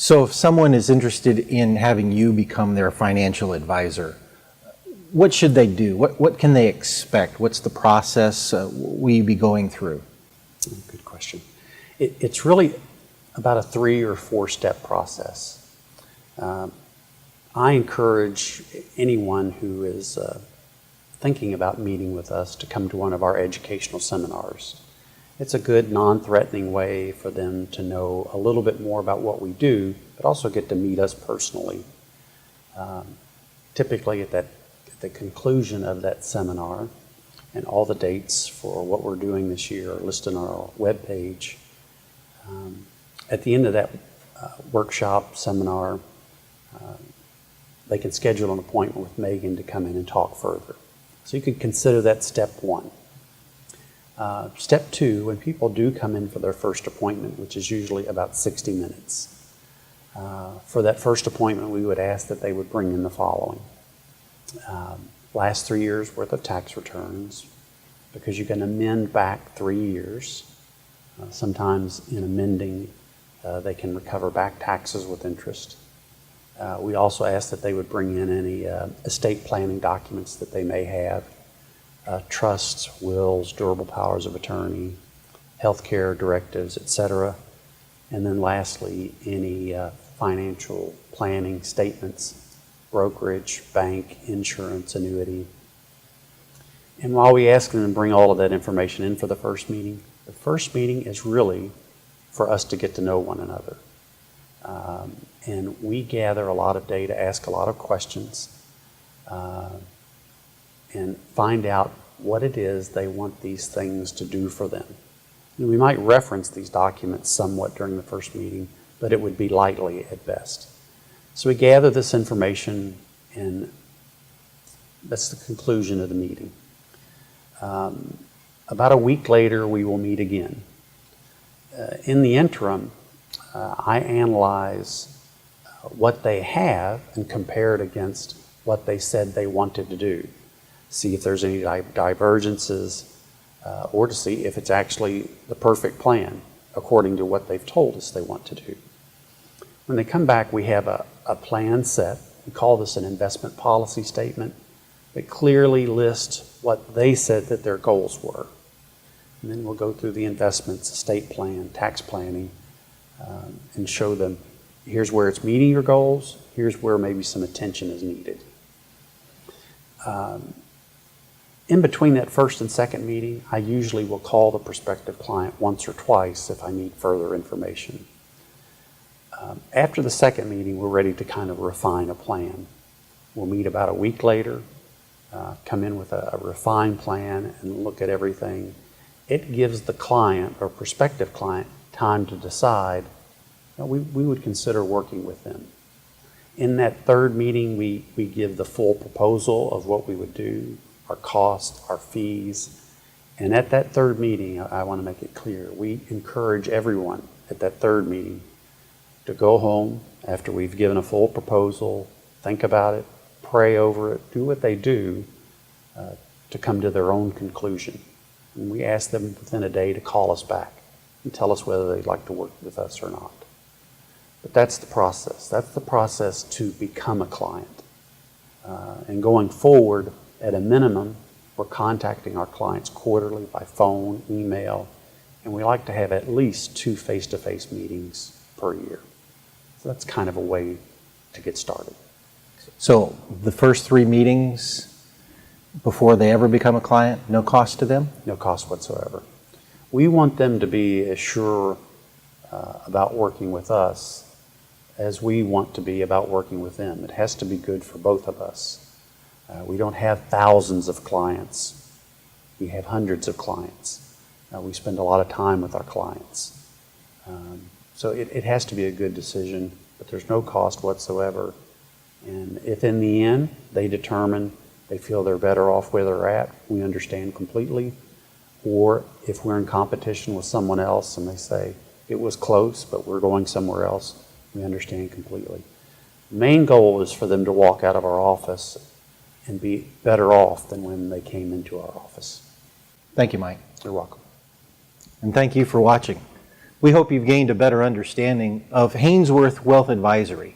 So if someone is interested in having you become their financial advisor, what should they do? What can they expect? What's the process will you be going through? Good question. It's really about a 3 or 4 step process. I encourage anyone who is thinking about meeting with us to come to one of our educational seminars. It's a good non-threatening way for them to know a little bit more about what we do, but also get to meet us personally. Typically at the conclusion of that seminar, and all the dates for what we're doing this year are listed on our webpage. At the end of that workshop, seminar, they can schedule an appointment with Megan to come in and talk further. So you can consider that step 1. Step 2, when people do come in for their first appointment, which is usually about 60 minutes, for that first appointment we would ask that they would bring in the following. Last 3 years worth of tax returns, because you can amend back 3 years. Sometimes in amending, they can recover back taxes with interest. We also ask that they would bring in any estate planning documents that they may have, trusts, wills, durable powers of attorney, healthcare directives, etc. And then lastly, any financial planning statements, brokerage, bank, insurance, annuity. And while we ask them to bring all of that information in for the first meeting is really for us to get to know one another. And we gather a lot of data, ask a lot of questions, and find out what it is they want these things to do for them. And we might reference these documents somewhat during the first meeting, but it would be lightly at best. So we gather this information, and that's the conclusion of the meeting. About a week later, we will meet again. In the interim, I analyze what they have and compare it against what they said they wanted to do. See if there's any divergences, or to see if it's actually the perfect plan according to what they've told us they want to do. When they come back, we have a plan set. We call this an investment policy statement that clearly lists what they said that their goals were. And then we'll go through the investments, estate plan, tax planning, and show them here's where it's meeting your goals, here's where maybe some attention is needed. In between that first and second meeting, I usually will call the prospective client once or twice if I need further information. After the second meeting, we're ready to kind of refine a plan. We'll meet about a week later, come in with a refined plan and look at everything. It gives the client or prospective client time to decide that we would consider working with them. In that third meeting, we give the full proposal of what we would do, our cost, our fees. And at that third meeting, I want to make it clear, we encourage everyone at that third meeting to go home after we've given a full proposal, think about it, pray over it, do what they do to come to their own conclusion. And we ask them within a day to call us back and tell us whether they'd like to work with us or not. But that's the process. That's the process to become a client. And going forward, at a minimum, we're contacting our clients quarterly by phone, email, and we like to have at least 2 face-to-face meetings per year. So that's kind of a way to get started. So the first 3 meetings before they ever become a client, no cost to them? No cost whatsoever. We want them to be as sure about working with us as we want to be about working with them. It has to be good for both of us. We don't have thousands of clients. We have hundreds of clients. We spend a lot of time with our clients. So it has to be a good decision, but there's no cost whatsoever. And if in the end they determine they feel they're better off where they're at, we understand completely. Or if we're in competition with someone else and they say, it was close, but we're going somewhere else, we understand completely. The main goal is for them to walk out of our office and be better off than when they came into our office. Thank you, Mike. You're welcome. And thank you for watching. We hope you've gained a better understanding of Hainsworth Wealth Advisory.